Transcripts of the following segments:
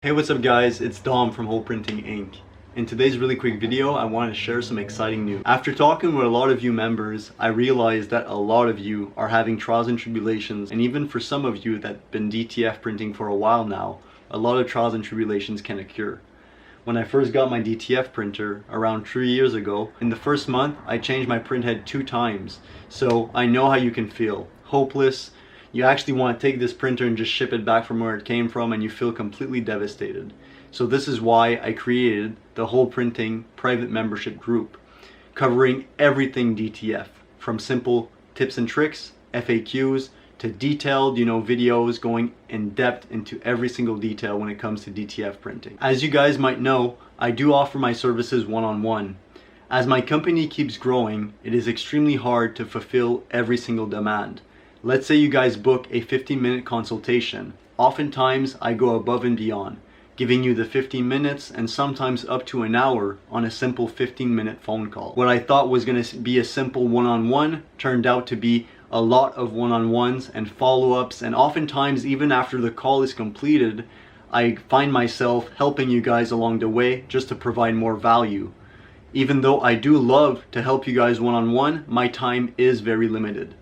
Hey, what's up guys, it's Dom from Whole Printing Inc. In today's really quick video, I want to share some exciting news. After talking with a lot of you members, I realized that a lot of you are having trials and tribulations, and even for some of you that have been DTF printing for a while now, a lot of trials and tribulations can occur. When I first got my DTF printer around 3 years ago, in the first month I changed my print head 2 times, so I know how you can feel. Hopeless. You actually want to take this printer and just ship it back from where it came from, and you feel completely devastated. So this is why I created the Whole Printing private membership group, covering everything DTF, from simple tips and tricks, FAQs, to detailed, videos going in depth into every single detail when it comes to DTF printing. As you guys might know, I do offer my services one-on-one. As my company keeps growing, it is extremely hard to fulfill every single demand. Let's say you guys book a 15-minute consultation. Oftentimes I go above and beyond, giving you the 15 minutes and sometimes up to an hour on a simple 15-minute phone call. What I thought was going to be a simple one-on-one turned out to be a lot of one-on-ones and follow-ups, and oftentimes even after the call is completed, I find myself helping you guys along the way just to provide more value. Even though I do love to help you guys one-on-one, my time is very limited.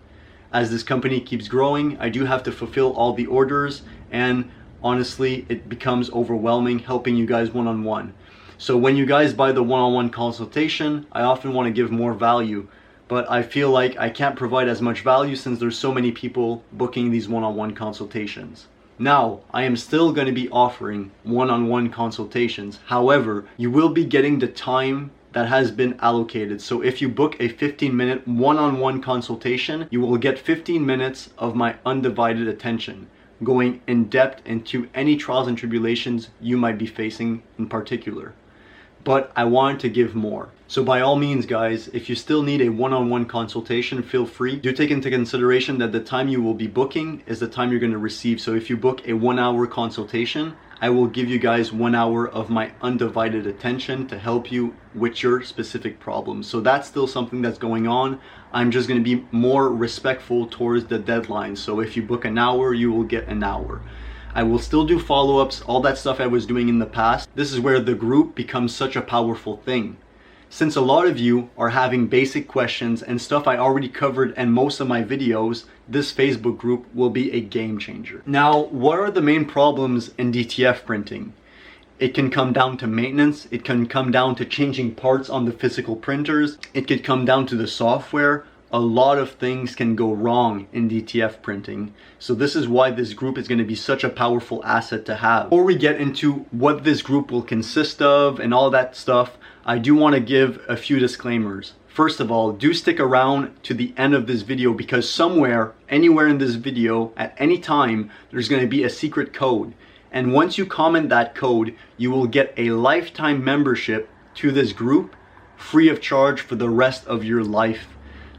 As this company keeps growing, I do have to fulfill all the orders, and honestly, it becomes overwhelming helping you guys one-on-one. So when you guys buy the one-on-one consultation, I often want to give more value, but I feel like I can't provide as much value since there's so many people booking these one-on-one consultations. Now, I am still going to be offering one-on-one consultations. However, you will be getting the time that has been allocated. So if you book a 15-minute one-on-one consultation, you will get 15 minutes of my undivided attention, going in depth into any trials and tribulations you might be facing in particular. But I wanted to give more. So by all means guys, if you still need a one-on-one consultation, feel free. Do take into consideration that the time you will be booking is the time you're going to receive. So if you book a 1-hour consultation, I will give you guys 1 hour of my undivided attention to help you with your specific problems. So that's still something that's going on. I'm just going to be more respectful towards the deadline. So if you book an hour, you will get an hour. I will still do follow-ups, all that stuff I was doing in the past. This is where the group becomes such a powerful thing. Since a lot of you are having basic questions and stuff I already covered in most of my videos, this Facebook group will be a game changer. Now, what are the main problems in DTF printing? It can come down to maintenance, it can come down to changing parts on the physical printers, it could come down to the software. A lot of things can go wrong in DTF printing. So this is why this group is going to be such a powerful asset to have. Before we get into what this group will consist of and all that stuff, I do want to give a few disclaimers. First of all, do stick around to the end of this video, because somewhere, anywhere in this video, at any time, there's going to be a secret code. And once you comment that code, you will get a lifetime membership to this group, free of charge for the rest of your life.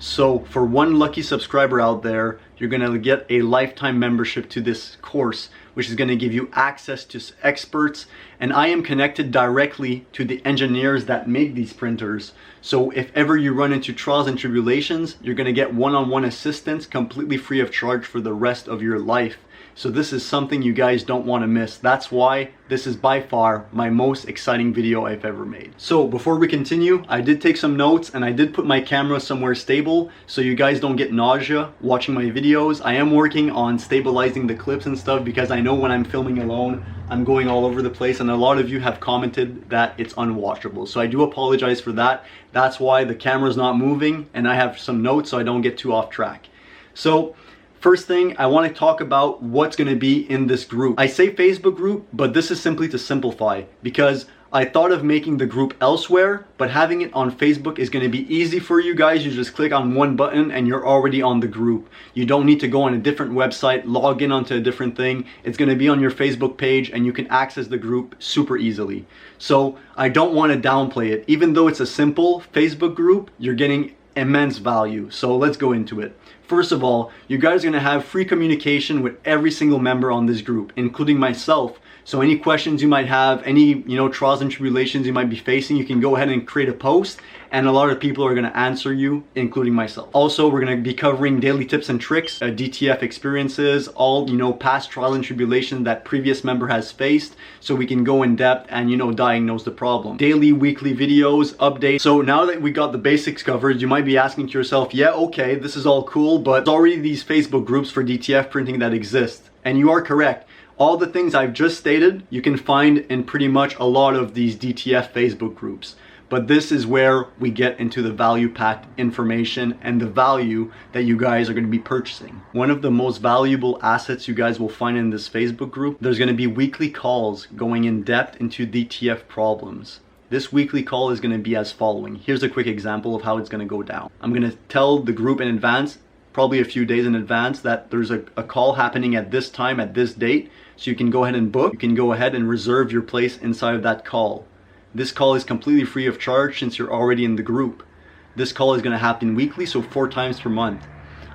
So for one lucky subscriber out there, you're going to get a lifetime membership to this course, which is going to give you access to experts. And I am connected directly to the engineers that make these printers. So if ever you run into trials and tribulations, you're going to get one-on-one assistance completely free of charge for the rest of your life. So this is something you guys don't want to miss. That's why this is by far my most exciting video I've ever made. So before we continue, I did take some notes and I did put my camera somewhere stable so you guys don't get nausea watching my videos. I am working on stabilizing the clips and stuff, because I know when I'm filming alone, I'm going all over the place, and a lot of you have commented that it's unwatchable. So I do apologize for that. That's why the camera's not moving, and I have some notes so I don't get too off track. So first thing, I want to talk about what's going to be in this group. I say Facebook group, but this is simply to simplify, because I thought of making the group elsewhere, but having it on Facebook is going to be easy for you guys. You just click on one button and you're already on the group. You don't need to go on a different website, log in onto a different thing. It's going to be on your Facebook page and you can access the group super easily. So I don't want to downplay it. Even though it's a simple Facebook group, you're getting immense value. So let's go into it. First of all, you guys are going to have free communication with every single member on this group, including myself. So any questions you might have, any trials and tribulations you might be facing, you can go ahead and create a post, and a lot of people are going to answer you, including myself. Also, we're going to be covering daily tips and tricks, DTF experiences, all past trial and tribulation that previous member has faced, so we can go in depth and diagnose the problem. Daily, weekly videos, updates. So now that we got the basics covered, you might be asking to yourself, yeah, okay, this is all cool, but there's already these Facebook groups for DTF printing that exist. And you are correct. All the things I've just stated, you can find in pretty much a lot of these DTF Facebook groups. But this is where we get into the value-packed information and the value that you guys are going to be purchasing. One of the most valuable assets you guys will find in this Facebook group, there's going to be weekly calls going in depth into DTF problems. This weekly call is going to be as following. Here's a quick example of how it's going to go down. I'm going to tell the group in advance, probably a few days in advance, that there's a call happening at this time, at this date. So you can go ahead and book. You can go ahead and reserve your place inside of that call. This call is completely free of charge since you're already in the group. This call is going to happen weekly, so 4 times per month.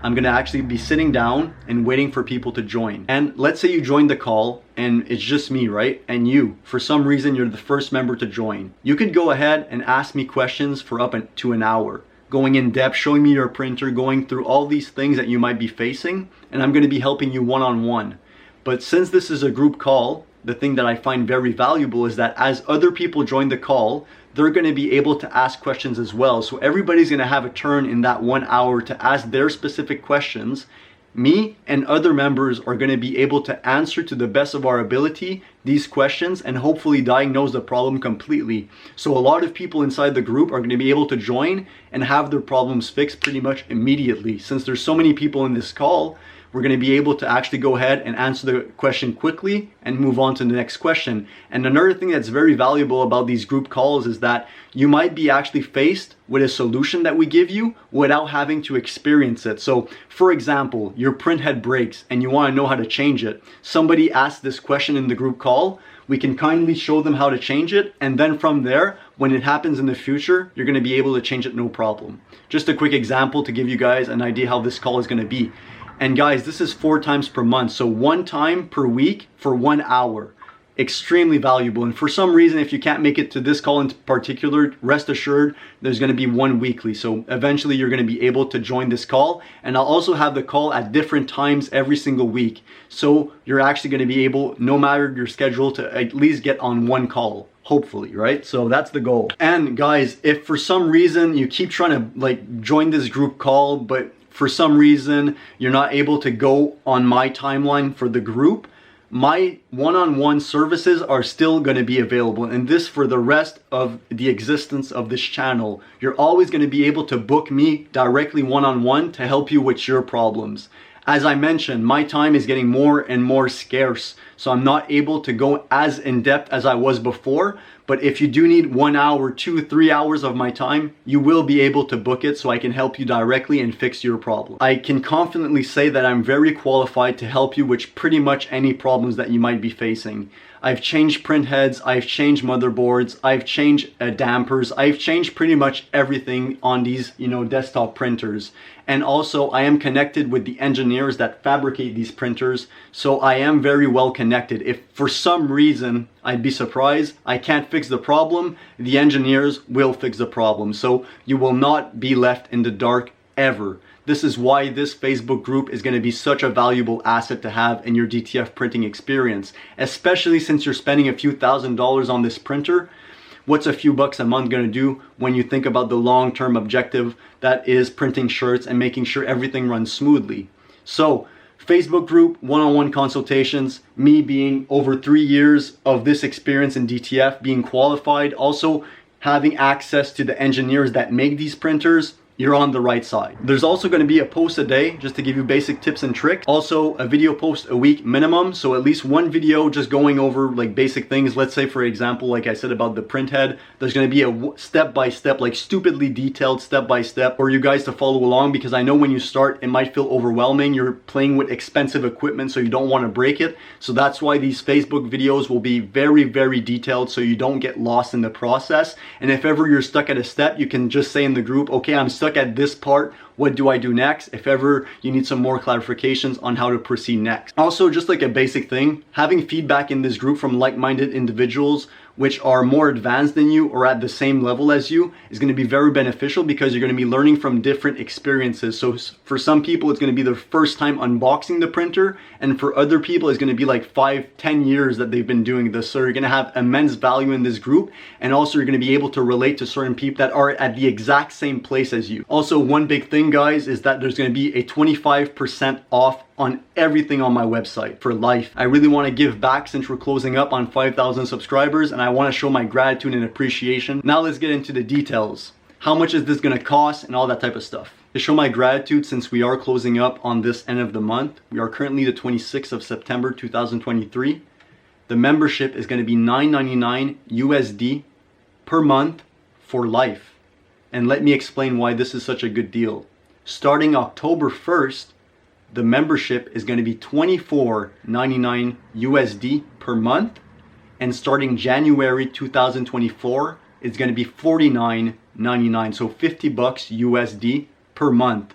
I'm going to actually be sitting down and waiting for people to join. And let's say you joined the call and it's just me, right? And you, for some reason, you're the first member to join. You could go ahead and ask me questions for up to an hour, going in depth, showing me your printer, going through all these things that you might be facing, and I'm going to be helping you one-on-one. But since this is a group call, the thing that I find very valuable is that as other people join the call, they're going to be able to ask questions as well. So everybody's going to have a turn in that 1 hour to ask their specific questions. Me and other members are going to be able to answer to the best of our ability these questions and hopefully diagnose the problem completely. So a lot of people inside the group are going to be able to join and have their problems fixed pretty much immediately. Since there's so many people in this call, we're going to be able to actually go ahead and answer the question quickly and move on to the next question. And another thing that's very valuable about these group calls is that you might be actually faced with a solution that we give you without having to experience it. So for example, your print head breaks and you want to know how to change it. Somebody asks this question in the group call. We can kindly show them how to change it, and then from there, when it happens in the future, you're going to be able to change it no problem. Just a quick example to give you guys an idea how this call is going to be. And guys, this is 4 times per month, so 1 time per week for 1 hour. Extremely valuable. And for some reason, if you can't make it to this call in particular, rest assured there's going to be 1 weekly. So eventually you're going to be able to join this call, and I'll also have the call at different times every single week. So you're actually going to be able, no matter your schedule, to at least get on 1 call. Hopefully, right? So that's the goal. And guys, if for some reason you keep trying to join this group call, but for some reason you're not able to go on my timeline for the group, my one-on-one services are still going to be available, and this for the rest of the existence of this channel. You're always going to be able to book me directly one-on-one to help you with your problems. As I mentioned, my time is getting more and more scarce, so I'm not able to go as in-depth as I was before. But if you do need 1 hour, 2, 3 hours of my time, you will be able to book it so I can help you directly and fix your problem. I can confidently say that I'm very qualified to help you with pretty much any problems that you might be facing. I've changed print heads, I've changed motherboards, I've changed dampers, I've changed pretty much everything on these, desktop printers. And also I am connected with the engineers that fabricate these printers, so I am very well connected. If for some reason, I'd be surprised, I can't fix the problem, the engineers will fix the problem. So you will not be left in the dark ever. This is why this Facebook group is going to be such a valuable asset to have in your DTF printing experience, especially since you're spending a few $1,000s on this printer. What's a few bucks a month going to do when you think about the long-term objective that is printing shirts and making sure everything runs smoothly? So, Facebook group, one-on-one consultations, me being over 3 years of this experience in DTF, being qualified, also having access to the engineers that make these printers, you're on the right side. There's also going to be a post a day just to give you basic tips and tricks. Also a video post a week minimum, so at least 1 video just going over basic things. Let's say for example, like I said about the print head, there's going to be a step-by-step, stupidly detailed step-by-step for you guys to follow along, because I know when you start it might feel overwhelming. You're playing with expensive equipment, so you don't want to break it. So that's why these Facebook videos will be very, very detailed so you don't get lost in the process. And if ever you're stuck at a step, you can just say in the group, okay, I'm stuck stuck at this part, what do I do next? If ever you need some more clarifications on how to proceed next. Also, just like a basic thing, having feedback in this group from like-minded individuals which are more advanced than you or at the same level as you is going to be very beneficial, because you're going to be learning from different experiences. So for some people, it's going to be their first time unboxing the printer, and for other people, it's going to be like 5-10 years that they've been doing this. So you're going to have immense value in this group, and also you're going to be able to relate to certain people that are at the exact same place as you. Also, one big thing, guys, is that there's going to be a 25% off on everything on my website for life. I really want to give back since we're closing up on 5,000 subscribers, and I want to show my gratitude and appreciation. Now let's get into the details. How much is this going to cost and all that type of stuff. To show my gratitude, since we are closing up on this end of the month, we are currently the 26th of September 2023. The membership is going to be $9.99 USD per month for life. And let me explain why this is such a good deal. Starting October 1st, the membership is going to be $24.99 USD per month, and starting January 2024, it's going to be $49.99, so $50 USD per month.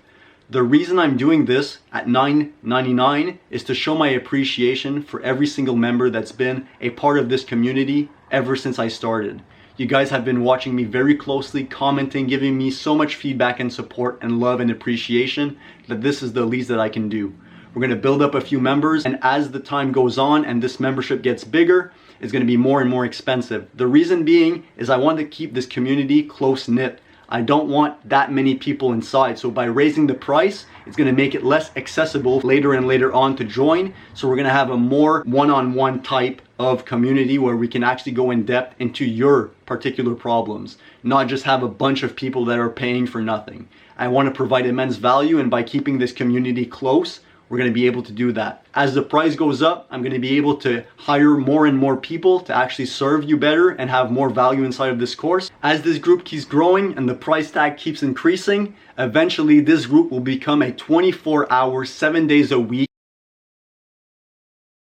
The reason I'm doing this at $9.99 is to show my appreciation for every single member that's been a part of this community ever since I started. You guys have been watching me very closely, commenting, giving me so much feedback and support and love and appreciation that this is the least that I can do. We're going to build up a few members, and as the time goes on and this membership gets bigger, it's going to be more and more expensive. The reason being is I want to keep this community close-knit. I don't want that many people inside. So by raising the price, it's going to make it less accessible later and later on to join. So we're going to have a more one-on-one type of community where we can actually go in depth into your particular problems, not just have a bunch of people that are paying for nothing. I want to provide immense value, and by keeping this community close, we're going to be able to do that. As the price goes up, I'm going to be able to hire more and more people to actually serve you better and have more value inside of this course. As this group keeps growing and the price tag keeps increasing, eventually this group will become a 24-hour, 7 days a week.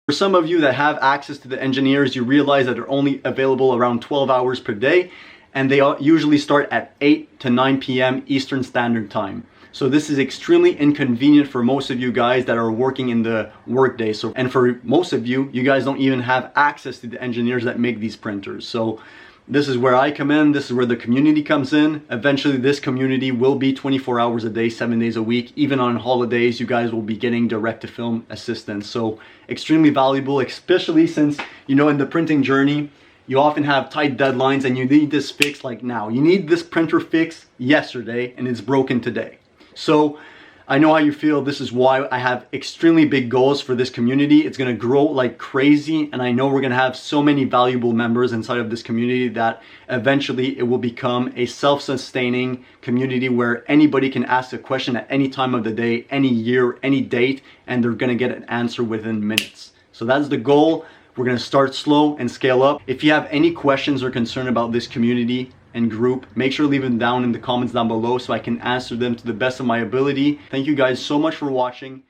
For some of you that have access to the engineers, you realize that they're only available around 12 hours per day, and they usually start at 8 to 9 p.m. Eastern Standard Time. So this is extremely inconvenient for most of you guys that are working in the workday. And for most of you, you guys don't even have access to the engineers that make these printers. So this is where I come in. This is where the community comes in. Eventually, this community will be 24 hours a day, 7 days a week. Even on holidays, you guys will be getting direct-to-film assistance. So extremely valuable, especially since, you know, in the printing journey, you often have tight deadlines and you need this fixed like now. You need this printer fixed yesterday and it's broken today. So I know how you feel. This is why I have extremely big goals for this community. It's going to grow like crazy, and I know we're going to have so many valuable members inside of this community that eventually it will become a self-sustaining community where anybody can ask a question at any time of the day, any year, any date, and they're going to get an answer within minutes. So that's the goal. We're going to start slow and scale up. If you have any questions or concern about this community and group, make sure to leave them down in the comments down below so I can answer them to the best of my ability. Thank you guys so much for watching.